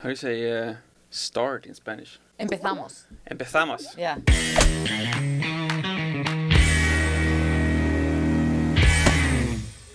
How do you say start in Spanish? Empezamos. Empezamos. Yeah.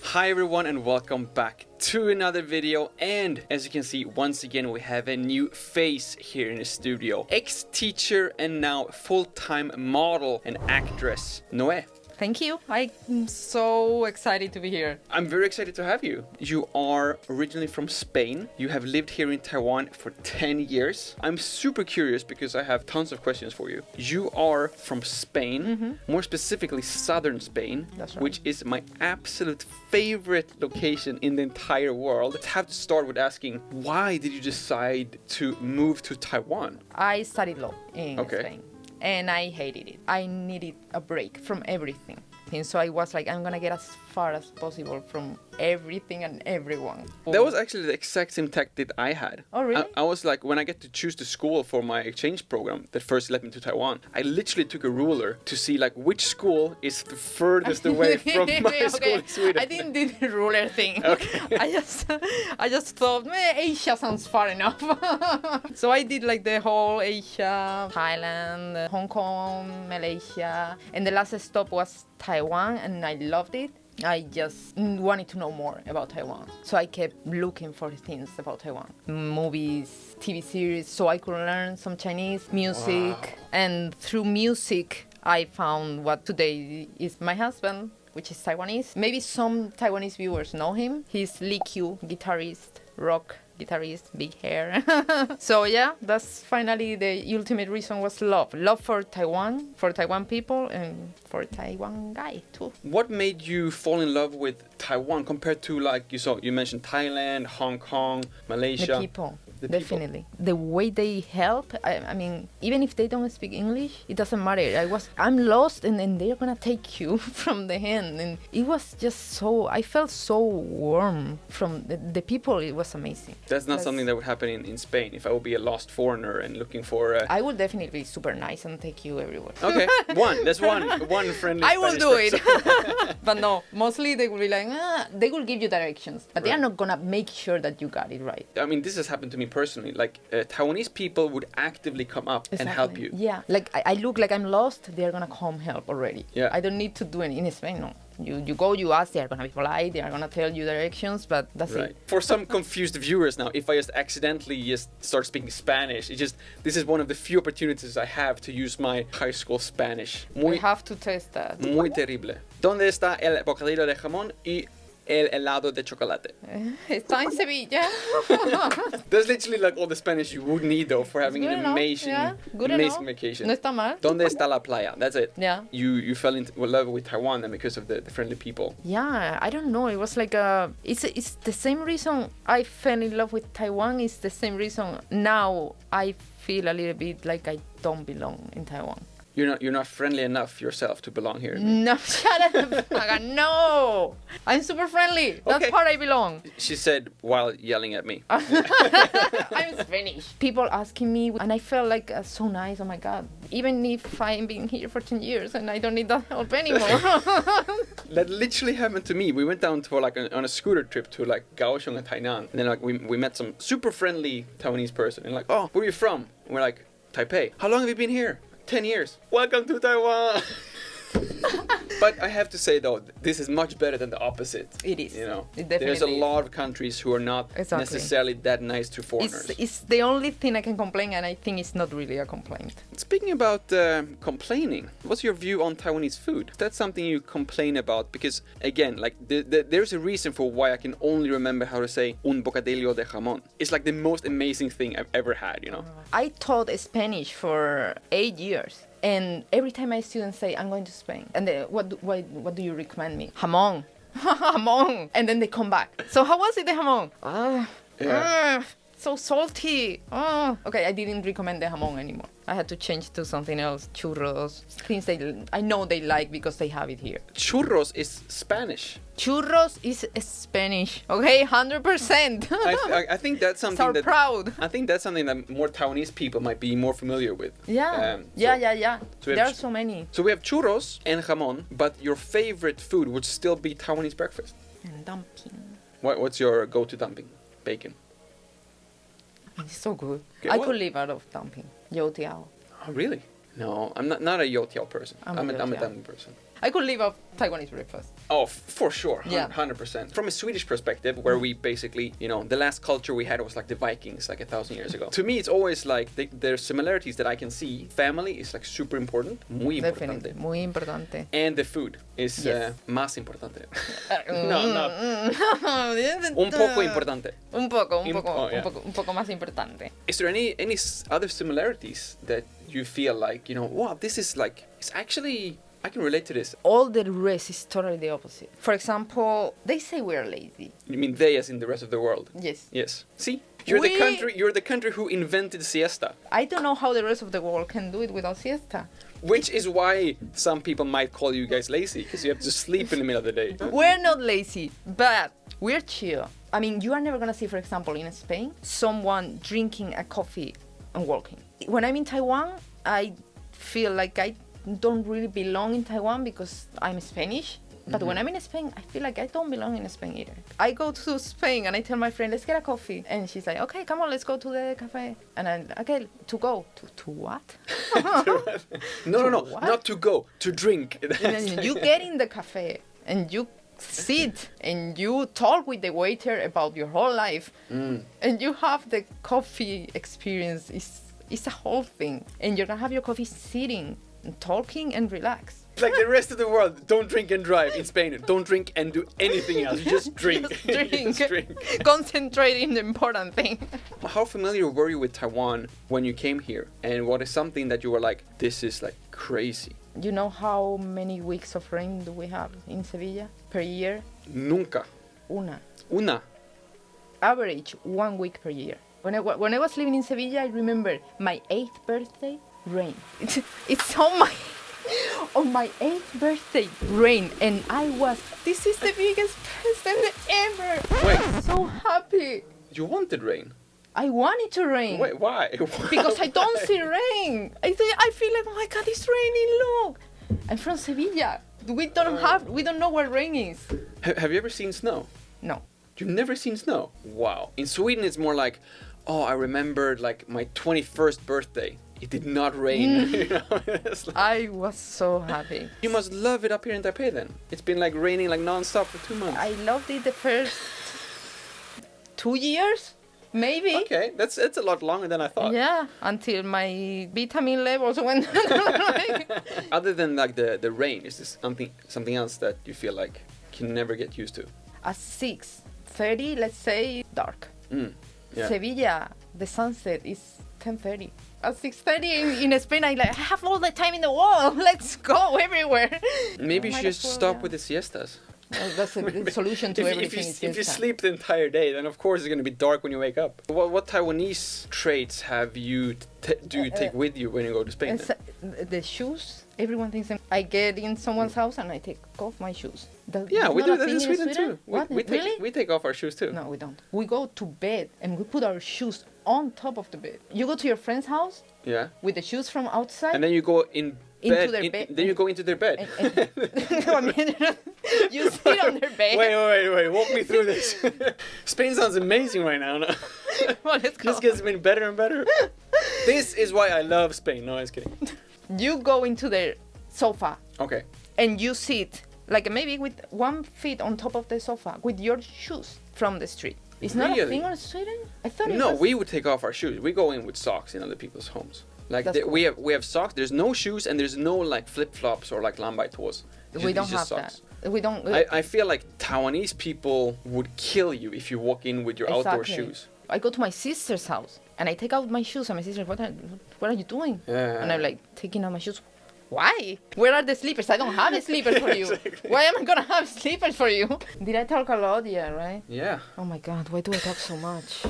Hi everyone and welcome back to another video, and as you can see, once again we have a new face here in the studio. Ex-teacher and now full-time model and actress, Noé. Thank you. I'm so excited to be here. I'm very excited to have you. You are originally from Spain. You have lived here in Taiwan for 10 years. I'm super curious because I have tons of questions for you. You are from Spain, more specifically southern Spain, That's right. which is my absolute favorite location in the entire world. I have to start with asking, why did you decide to move to Taiwan? I studied law in Okay. Spain, and I hated it. I needed a break from everything. And so I was like, I'm gonna get as far as possible from everything and everyone. That was actually the exact same tactic I had. Oh, really? I was like, when I get to choose the school for my exchange program that first led me to Taiwan, I literally took a ruler to see like which school is the furthest away from my school in Sweden. I didn't do the ruler thing. Okay. I just thought, Asia sounds far enough. So I did like the whole Asia, Thailand, Hong Kong, Malaysia, and the last stop was Taiwan, and I loved it. I just wanted to know more about Taiwan. So I kept looking for things about Taiwan. Movies, TV series, so I could learn some Chinese music. Wow. And through music, I found what today is my husband, which is Taiwanese. Maybe some Taiwanese viewers know him. He's Lee Q, guitarist, rock guitarist, big hair. So yeah, that's finally the ultimate reason was love. Love for Taiwan people, and for Taiwan guy too. What made you fall in love with Taiwan compared to, like, you mentioned Thailand, Hong Kong, Malaysia? The people. The people. Definitely. The way they help, I mean, even if they don't speak English, it doesn't matter. I'm lost, and then they're gonna take you from the hand. And it was just so, I felt so warm from the people. It was amazing. That's not something that would happen in Spain. If I would be a lost foreigner and looking for I would definitely be super nice and take you everywhere. Okay, there's one friendly I will Spanish do person. it. But no, mostly they will be like, they will give you directions, but they are Right. not gonna make sure that you got it right. I mean, this has happened to me personally. Like, Taiwanese people would actively come up and help you. Yeah, like I look like I'm lost, they're gonna come help already. Yeah. I don't need to do it in Spain, no. You go, you ask, they're gonna be polite, they're gonna tell you directions, but that's Right. it. For some confused viewers now, if I just accidentally just start speaking Spanish, this is one of the few opportunities I have to use my high school Spanish. We have to test that. Muy terrible. ¿Dónde está el bocadillo de jamón y el helado de chocolate? Está en Sevilla. That's literally like all the Spanish you would need though for having Good an enough, amazing, yeah, good amazing enough. vacation. No está mal. ¿Dónde está la playa? That's it. Yeah. You fell in love with Taiwan then because of the friendly people. Yeah, I don't know. It was like it's the same reason I fell in love with Taiwan. It's the same reason now I feel a little bit like I don't belong in Taiwan. You're not friendly enough yourself to belong here. No, shut up. Maga, no, I'm super friendly. That's Okay. part I belong. She said while yelling at me. I'm Spanish. People asking me, and I felt like so nice. Oh my God. Even if I've been here for 10 years and I don't need that help anymore. That literally happened to me. We went down for like on a scooter trip to like Kaohsiung and Tainan, and then like we met some super friendly Taiwanese person, and like, oh, where are you from? And we're like, Taipei. How long have you been here? 10 years. Welcome to Taiwan. But I have to say though, this is much better than the opposite. It is. You know, It definitely there's a is. lot of countries who are not Exactly. necessarily that nice to foreigners. It's the only thing I can complain, and I think it's not really a complaint. Speaking about complaining, what's your view on Taiwanese food? That's something you complain about because, again, like there's a reason for why I can only remember how to say un bocadillo de jamón. It's like the most amazing thing I've ever had, you know? I taught Spanish for 8 years. And every time my students say, I'm going to Spain, and they, what do you recommend me? Jamón. Jamón. And then they come back. So how was it, the jamón? So salty. Okay, I didn't recommend the jamón anymore. I had to change to something else. Churros. Things I know they like because they have it here. Churros is Spanish. Churros is Spanish. Okay, 100%. I think that's something So proud. I think that's something that more Taiwanese people might be more familiar with. Yeah. So Yeah. we There have are so many. So we have churros and jamón, but your favorite food would still be Taiwanese breakfast. And dumpling. What's your go-to dumpling? Bacon. It's so good. Okay, I well- could live out of dumpling. Youtiao. Oh, really? No, I'm not a youtiao person. I'm a youtiao. dumpling person. I could live off Taiwanese breakfast. Oh, for sure, Yeah. 100%. From a Swedish perspective, where we basically, the last culture we had was like the Vikings, like 1,000 years ago. To me, it's always like there's similarities that I can see. Family is like super important, muy Definitely. importante. Muy importante. And the food is Yes. más importante. No. Un poco importante. Un poco yeah. un poco más importante. Is there any other similarities that you feel like, wow, this is like, it's actually, I can relate to this. All the rest is totally the opposite. For example, they say we are lazy. You mean they as in the rest of the world? Yes. Yes. See? You're the country who invented siesta. I don't know how the rest of the world can do it without siesta. Which is why some people might call you guys lazy, because you have to sleep in the middle of the day. We're not lazy, but we're chill. I mean, you are never gonna see, for example, in Spain, someone drinking a coffee and walking. When I'm in Taiwan, I feel like I don't really belong in Taiwan because I'm Spanish. But when I'm in Spain, I feel like I don't belong in Spain either. I go to Spain and I tell my friend, let's get a coffee. And she's like, okay, come on, let's go to the cafe. And I'm, okay, to go. To what? No, what? not to go, to drink. And then you get in the cafe and you sit and you talk with the waiter about your whole life. And you have the coffee experience. It's a whole thing. And you're going to have your coffee sitting and talking and relax. Like the rest of the world, don't drink and drive in Spain. Don't drink and do anything else. Just drink. Just drink. Just drink. Concentrate in the important thing. How familiar were you with Taiwan when you came here? And what is something that you were like, this is like crazy? You know how many weeks of rain do we have in Sevilla per year? Nunca. Una. Average 1 week per year. When I was living in Sevilla, I remember my 8th birthday, rain. It's on my 8th birthday, rain. And this is the biggest present ever. Wait. I'm so happy. You wanted rain? I want it to rain. Wait, why? Because I don't see rain. I feel like, oh my God, it's raining, look. I'm from Sevilla. We don't know what rain is. Have you ever seen snow? No. You've never seen snow? Wow. In Sweden, it's more like, oh, I remembered like my 21st birthday. It did not rain. It's like, I was so happy. you must love it up here in Taipei then. It's been like raining like non-stop for 2 months. I loved it the first 2 years, maybe. Okay, that's a lot longer than I thought. Yeah, until my vitamin levels went. Other than like the rain, is this something else that you feel like can never get used to? At 6:30, let's say, dark. Yeah. Sevilla, the sunset is 10:30. At 6:30 in Spain, I have all the time in the world. Let's go everywhere. Maybe you Might should as well, stop yeah. with the siestas. That's the solution to everything. If you sleep the entire day, then of course it's going to be dark when you wake up. What Taiwanese traits have you do you take with you when you go to Spain? Then? The shoes, everyone thinks I get in someone's house and I take off my shoes. Yeah, we not do a that in thing Sweden too. What? Really? We take off our shoes too. No, we don't. We go to bed and we put our shoes on top of the bed. You go to your friend's house Yeah. with the shoes from outside. And then you go in Into bed. their bed. Then you go into their bed. You sit on their bed. Wait. Walk me through this. Spain sounds amazing right now. No? Well, let's go. This gets been better and better. This is why I love Spain. No, I'm just kidding. You go into their sofa Okay. and you sit like maybe with 1 foot on top of the sofa with your shoes from the street. It's not a Really? thing in Sweden? I thought it No, was. we would take off our shoes. We go in with socks in other people's homes. Like That's cool. we have socks. There's no shoes and there's no like flip flops or like lambai toes. We don't It's have just socks. that. We don't. I feel like Taiwanese people would kill you if you walk in with your outdoor Exactly. shoes. I go to my sister's house and I take out my shoes and my sister, what are you doing? Yeah. And I'm like, taking out my shoes. Why? Where are the slippers? I don't have slippers for you. Exactly. Why am I gonna have slippers for you? Did I talk a lot? Yeah, right? Yeah. Oh my God, why do I talk so much?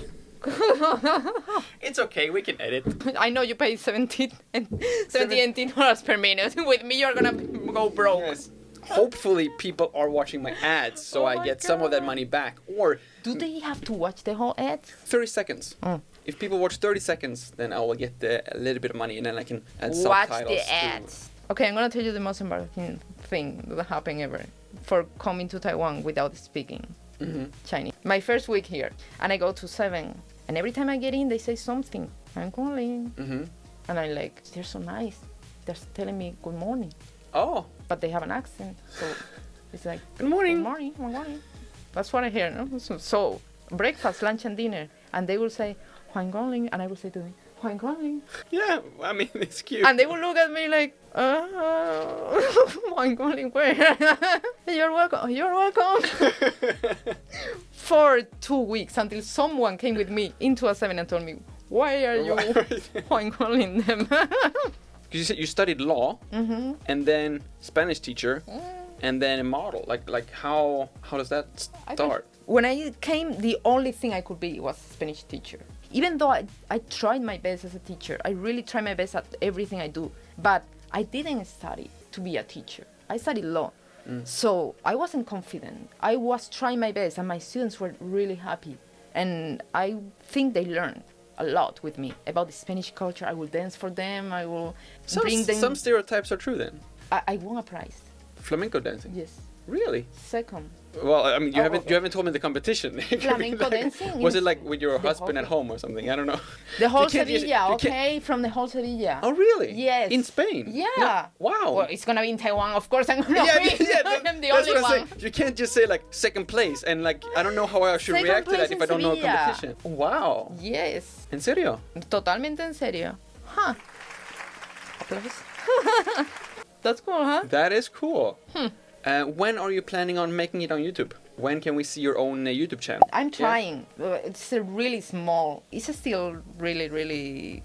It's okay. We can edit. I know you pay $17 per minute. With me, you're gonna go broke. Yes. Hopefully people are watching my ads so Oh I my get some of that God. money back. Or Do they have to watch the whole ad? 30 seconds. Oh. If people watch 30 seconds, then I will get a little bit of money and then I can add Watch subtitles. the ads. Okay, I'm gonna tell you the most embarrassing thing that happened ever for coming to Taiwan without speaking Mm-hmm. Chinese. My first week here, and I go to 7 And every time I get in, they say something. I'm calling. Mm-hmm. And I'm like, they're so nice. They're telling me good morning. Oh. But they have an accent. So it's like, Good morning. good morning, good morning. That's what I hear, no? So breakfast, lunch, and dinner. And they will say, Juan calling. And I will say to them, Juan calling. Yeah, I mean, it's cute. And they will look at me like, Juan calling, where? You're welcome. You're welcome. For 2 weeks until someone came with me into a 7 and told me, why are you Juan calling them? You said you studied law, Mm-hmm. and then Spanish teacher, and then a model. Like how does that start? When I came, the only thing I could be was Spanish teacher. Even though I tried my best as a teacher, I really try my best at everything I do, but I didn't study to be a teacher. I studied law. So I wasn't confident. I was trying my best, and my students were really happy. And I think they learned a lot with me about the Spanish culture. I will dance for them. I will bring them. Some stereotypes are true then. I won a prize. Flamenco dancing. Yes. Really? Second. Well, I mean, you Oh, haven't told me the competition. Flamenco dancing. Was it like with your the husband whole- at home or something? I don't know. The whole You can't just- Sevilla, you can't- okay? From the whole Sevilla. Oh, really? Yes. In Spain? Yeah. No. Wow. Well, it's gonna be in Taiwan, of course. I'm gonna yeah, win. I'm the that's only what I'm one. saying. You can't just say like second place and like I don't know how I should Second react to that place if in I don't know a Sevilla. competition. Wow. Yes. ¿En serio? Totalmente en serio. Huh. Applause. That's cool, huh? That is cool. When are you planning on making it on YouTube? When can we see your own YouTube channel? I'm Yeah? trying. It's a really small. It's still really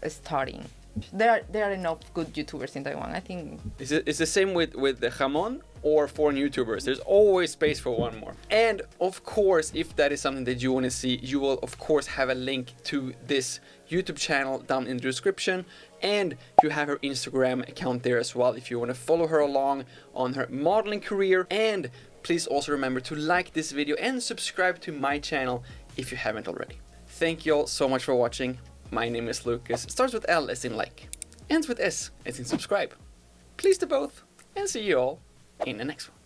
starting. There are enough good YouTubers in Taiwan. I think. Is it the same with the jamon or foreign YouTubers? There's always space for one more. And of course, if that is something that you want to see, you will of course have a link to this YouTube channel down in the description. And you have her Instagram account there as well if you want to follow her along on her modeling career. And please also remember to like this video and subscribe to my channel if you haven't already. Thank you all so much for watching. My name is Lucas. Starts with L as in like, ends with S as in subscribe. Please do both, and see you all in the next one.